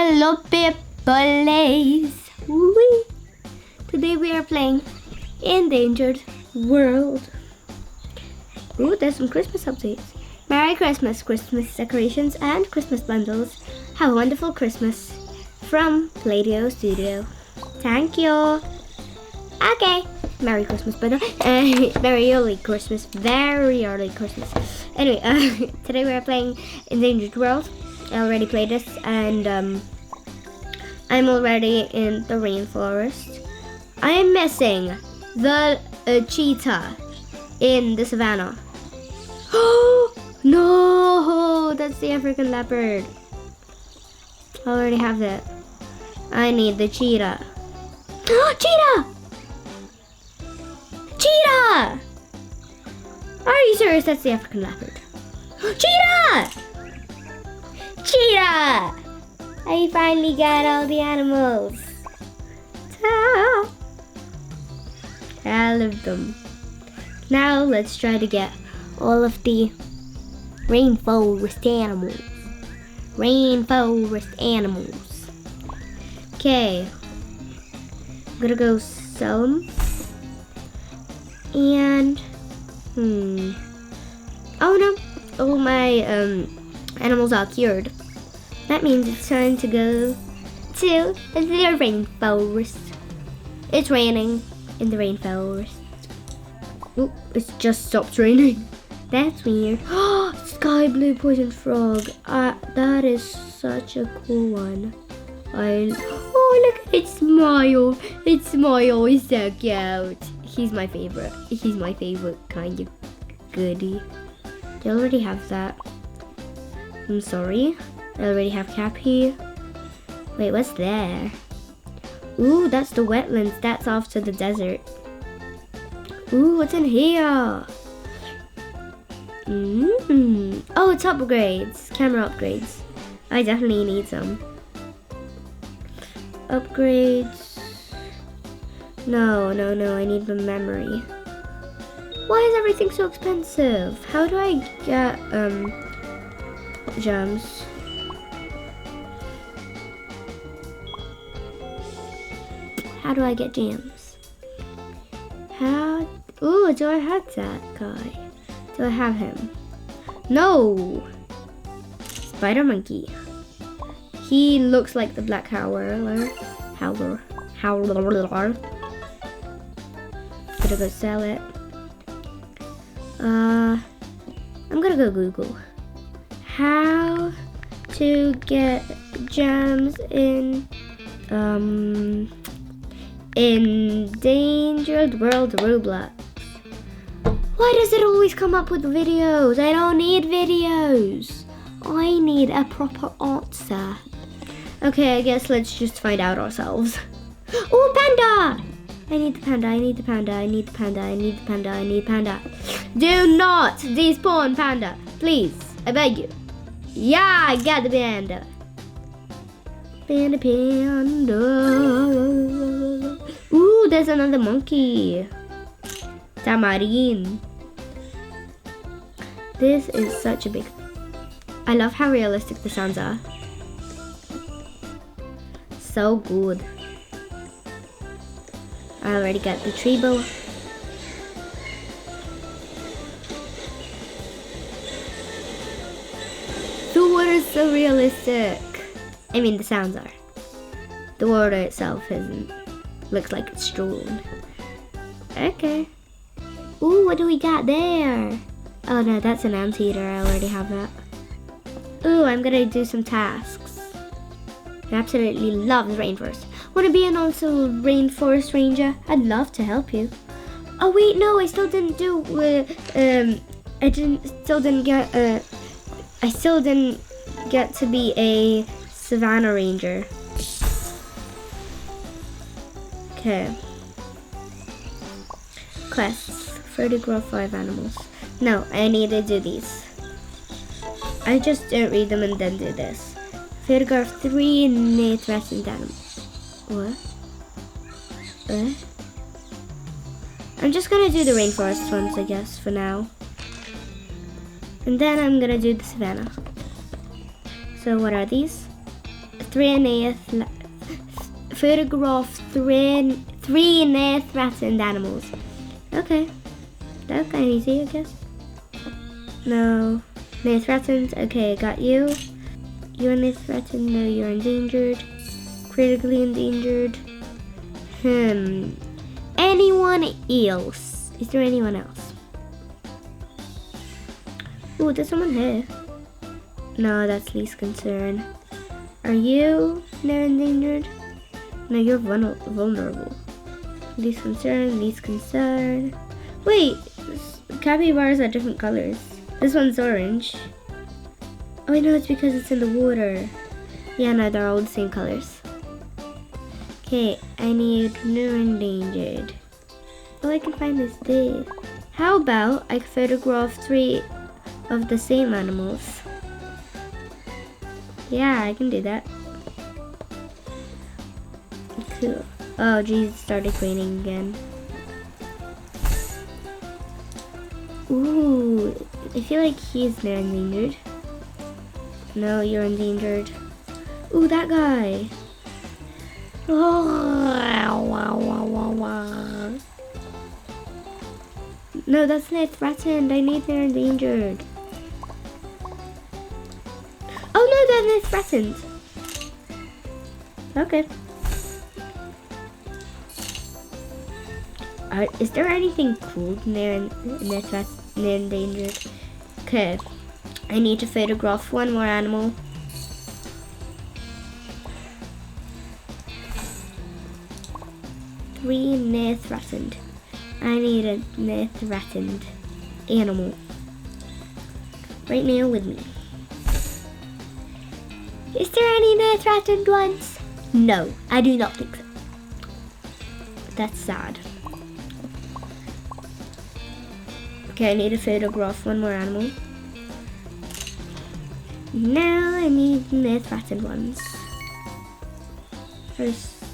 Hello peoples! Wee. Today we are playing Endangered World. Ooh, there's some Christmas updates. Merry Christmas, Christmas decorations and Christmas bundles. Have a wonderful Christmas from Play-Doh Studio. Thank you. Okay. Merry Christmas, bundle. Very early Christmas. Anyway, today we are playing Endangered World. I already played this, and I'm already in the rainforest. I am missing the cheetah in the savannah. Oh no, that's the African leopard. I already have that. I need the cheetah. Cheetah! Cheetah! Are you serious? That's the African leopard. Cheetah! Cheetah! I finally got all the animals. All of them. Now let's try to get all of the rainforest animals. Okay. I'm gonna go sell them. And oh no, all my animals are cured. That means it's time to go to the rainforest. It's raining in the rainforest. Oh, it's just stopped raining. That's weird. Sky blue poison frog. That is such a cool one. Oh, look at it smile. It smiles so cute. He's my favorite. He's my favorite kind of goodie. I already have that. I'm sorry. I already have Cappy. Wait, what's there? Ooh, that's the wetlands. That's off to the desert. Ooh, what's in here? Oh, it's upgrades. Camera upgrades. I definitely need some. Upgrades. No, I need the memory. Why is everything so expensive? How do I get gems? How do I get gems? Ooh, do I have that guy? Do I have him? No! Spider monkey. He looks like the black howler. Gonna go sell it. I'm gonna go Google how to get gems in Endangered World Roblox. Why does it always come up with videos? I don't need videos. I need a proper answer. Okay, I guess let's just find out ourselves. Oh, panda! I need the panda. Do not despawn panda. Please, I beg you. Yeah, I got the panda. Panda. Ooh, there's another monkey. Tamarin. This is such a big... I love how realistic the sounds are. So good. I already got the tree bow. The water is so realistic. I mean, the sounds are. The water itself isn't. Looks like it's drawn. Okay. Ooh, what do we got there? Oh no, that's an anteater. I already have that. Ooh, I'm gonna do some tasks. I absolutely love the rainforest. Want to be an also rainforest ranger? I'd love to help you. Oh wait, no, I still didn't do. I still didn't get to be a savannah ranger. Okay. Quests. Photograph 5 animals. No, I need to do these. I just don't read them and then do this. Photograph 3 near threatened animals. What? I'm just gonna do the rainforest ones, I guess, for now. And then I'm gonna do the savannah. So what are these? photograph three near threatened animals. Okay, that's kind of easy, I guess. No, near threatened. Okay, got you. You're near threatened. No, you're endangered. Critically endangered. Anyone else? Is there anyone else? Oh, there's someone here. No, that's least concern. Are you near endangered? No, you're vulnerable. Least concern, least concern. Wait, capybaras are different colors. This one's orange. Oh, I know it's because it's in the water. Yeah, no, they're all the same colors. Okay, I need near endangered. Oh, I can find this there. How about I photograph 3 of the same animals? Yeah, I can do that. Cool. Oh, geez, it started raining again. Ooh, I feel like he's near endangered. No, you're endangered. Ooh, that guy. Oh, no, that's near threatened. I need near endangered. Oh no, they're near threatened. Okay. Is there anything cool near endangered? Okay. I need to photograph one more animal. Three near threatened. I need a near threatened animal. Right now with me. Is there any near threatened ones? No, I do not think so. That's sad. Okay, I need to photograph one more animal. Now I need near threatened ones. First,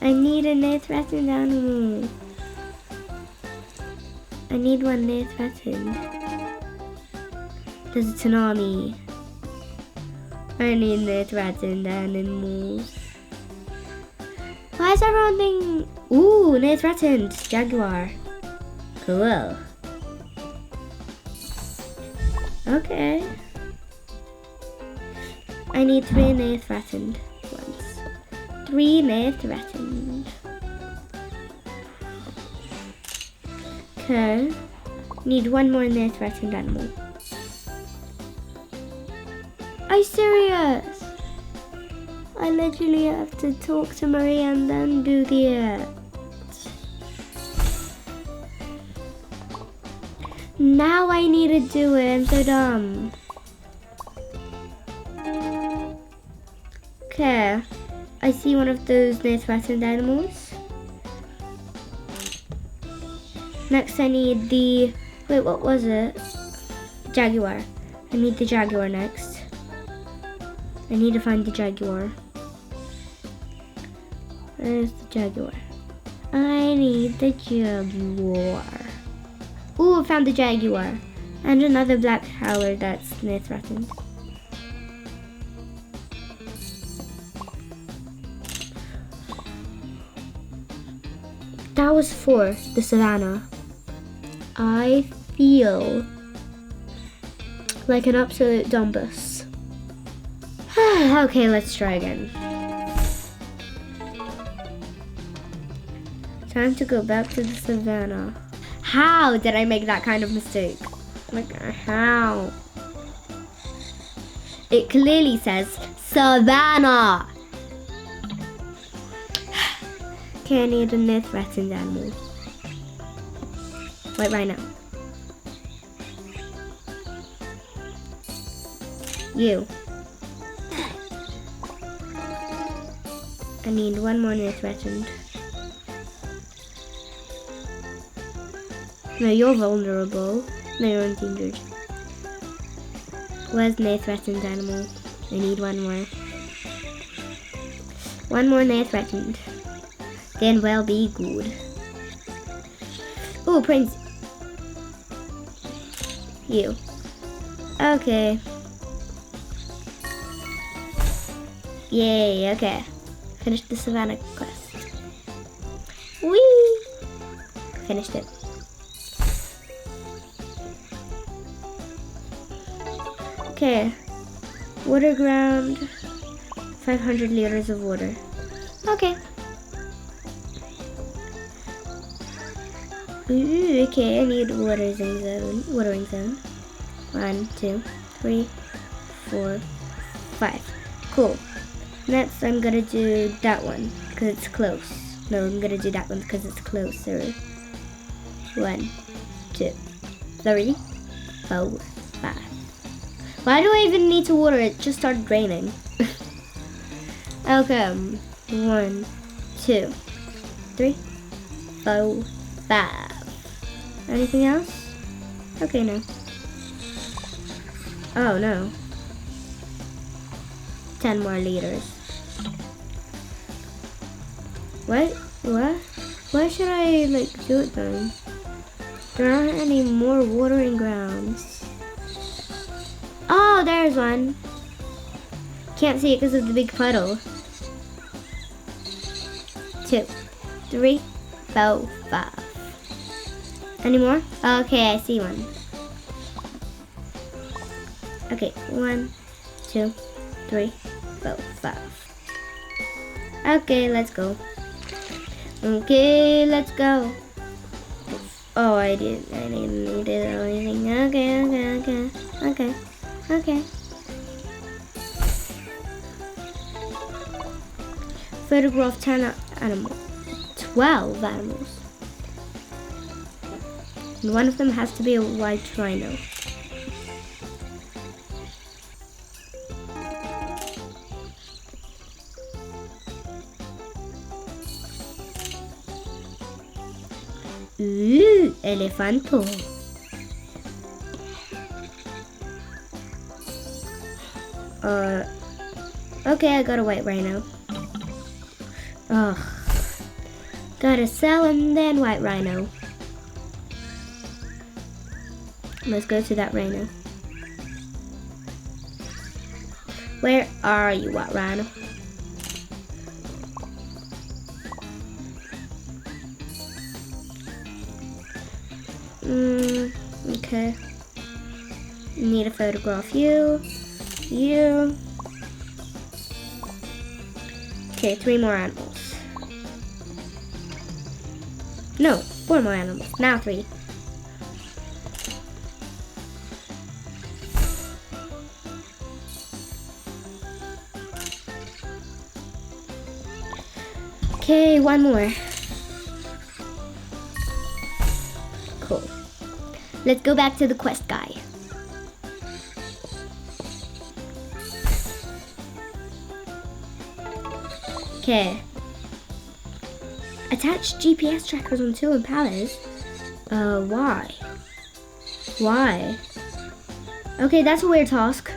I need a near threatened animal. I need one near threatened. There's a tsunami. I need near threatened animals. Why is everyone thinking? Ooh, near threatened jaguar. Cool. Okay. I need 3 near threatened ones. 3 near threatened. Okay. Need 1 more near threatened animal. Are you serious? I literally have to talk to Maria and then do the Now I need to do it. I'm so dumb. Okay. I see one of those near threatened animals. Next I need the... Wait, what was it? Jaguar. I need the jaguar next. I need to find the jaguar. Where's the jaguar? I need the jaguar. Ooh, I found the jaguar. And another black howler that's near threatened. That was 4, the savannah. I feel like an absolute dumbus. Okay, let's try again. Time to go back to the savannah. How did I make that kind of mistake? Like, how? It clearly says savannah. Okay, I need a near threatened animal. Wait, right now. You. I need 1 more near threatened. No, you're vulnerable. No, you're endangered. Where's near threatened animal? I need 1 more. 1 more near threatened. Then we'll be good. Oh, Prince. You. Okay. Yay, okay. Finished the savannah quest. Whee! Finished it. Okay. Water ground. 500 liters of water. Okay. Ooh, okay, I need watering zone. 1, 2, 3, 4, 5. Cool. Next, I'm gonna do that one because it's close. No, I'm gonna do that one because it's closer. 1, 2, 3, 4, 5. Why do I even need to water it? It just started raining. Okay. 1, 2, 3, 4, 5. Anything else? Okay, no. Oh no. 10 more liters. What? Why should I do it then? There aren't any more watering grounds. Oh, there's one. Can't see it because of the big puddle. 2, 3, 4, 5. Any more? Okay, I see one. Okay, 1, 2, 3, 4, 5. Okay, let's go. Okay, let's go. Oh, I didn't need it or anything. Okay. Photograph 10 animals. 12 animals. And one of them has to be a white rhino. Ooh, elefanto. Okay, I got a white rhino. Ugh. Gotta sell and then white rhino. Let's go to that rhino. Where are you, white rhino? Okay. Need to photograph you. Okay, 3 more animals. No, 4 more animals. Now 3. Okay, 1 more. Cool. Let's go back to the quest guy. Okay. Attach GPS trackers on 2 impalas. Why? Why? Okay, that's a weird task.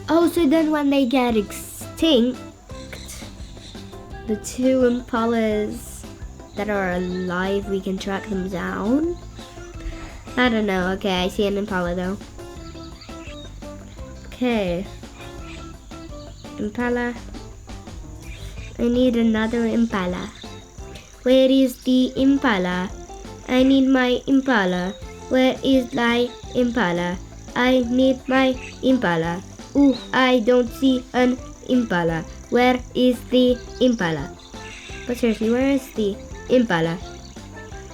Oh, so then when they get extinct, the 2 impalas that are alive, we can track them down? I don't know. Okay, I see an impala though. Okay. Impala. I need another impala. Where is the impala? I need my impala. Where is my impala? I need my impala. Ooh, I don't see an impala. Where is the impala? But seriously, where is the impala?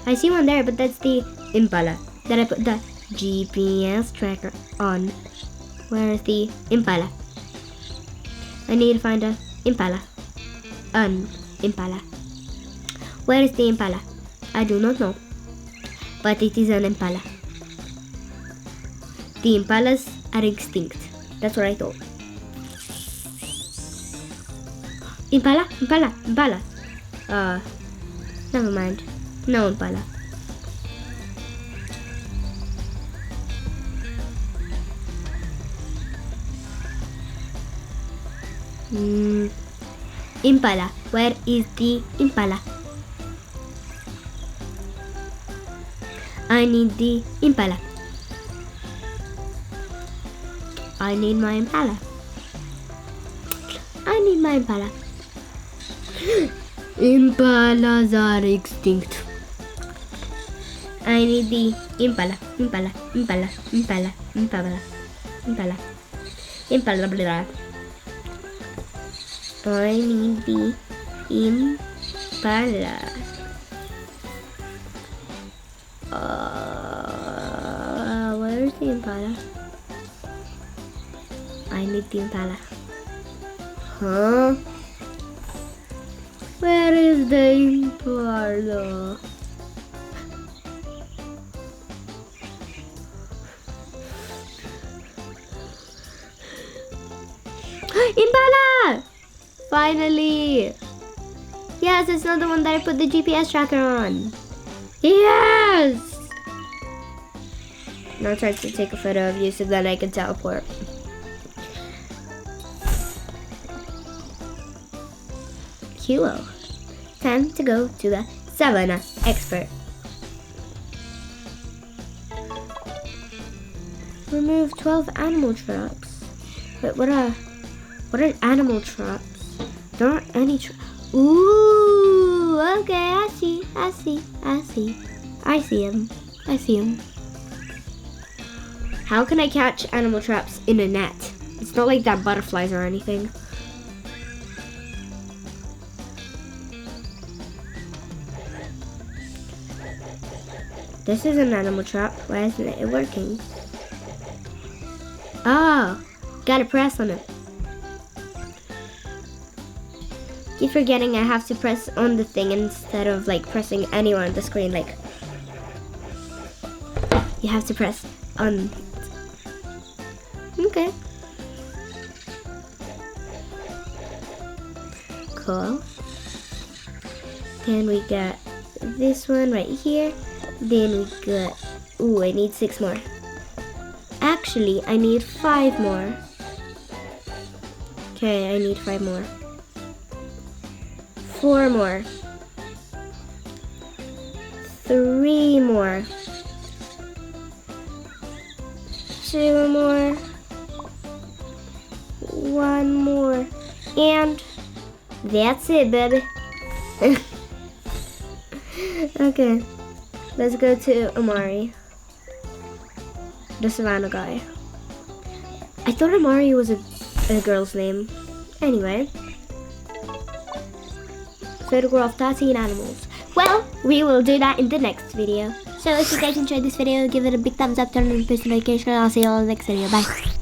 I see one there, but that's the impala that I put the GPS tracker on. Where is the impala? I need to find a impala. An impala. Where is the impala? I do not know, but it is an impala. The impalas are extinct. That's what I thought. Impala? Never mind. No impala. Impala. Where is the impala? I need the impala. I need my impala. I need my impala. Impalas are extinct. I need the impala. I need the impala. Where's the impala? I need the impala. Huh? Where is the impala? Impala! Finally! Yes, it's not the one that I put the GPS tracker on. Yes! Now I'm trying to take a photo of you so that I can teleport. Kilo. Time to go to the Savannah Expert. Remove 12 animal traps. Wait, what are animal traps? There aren't any traps. Ooh, okay, I see him. How can I catch animal traps in a net? It's not like that butterflies or anything. This is an animal trap. Why isn't it working? Oh, gotta press on it. Keep forgetting I have to press on the thing instead of like pressing anywhere on the screen. Like, you have to press on. Okay. Cool. Then we got this one right here. Then we got, ooh, I need 6 more. Actually, I need 5 more. Okay, I need 5 more. 4 more. 3 more. 2 more. 1 more. And that's it, baby. Okay. Let's go to Amari. The Savannah guy. I thought Amari was a girl's name. Anyway. Photograph 13 animals. Well, we will do that in the next video. So if you guys enjoyed this video, give it a big thumbs up, turn on the post notification, and I'll see you all in the next video. Bye.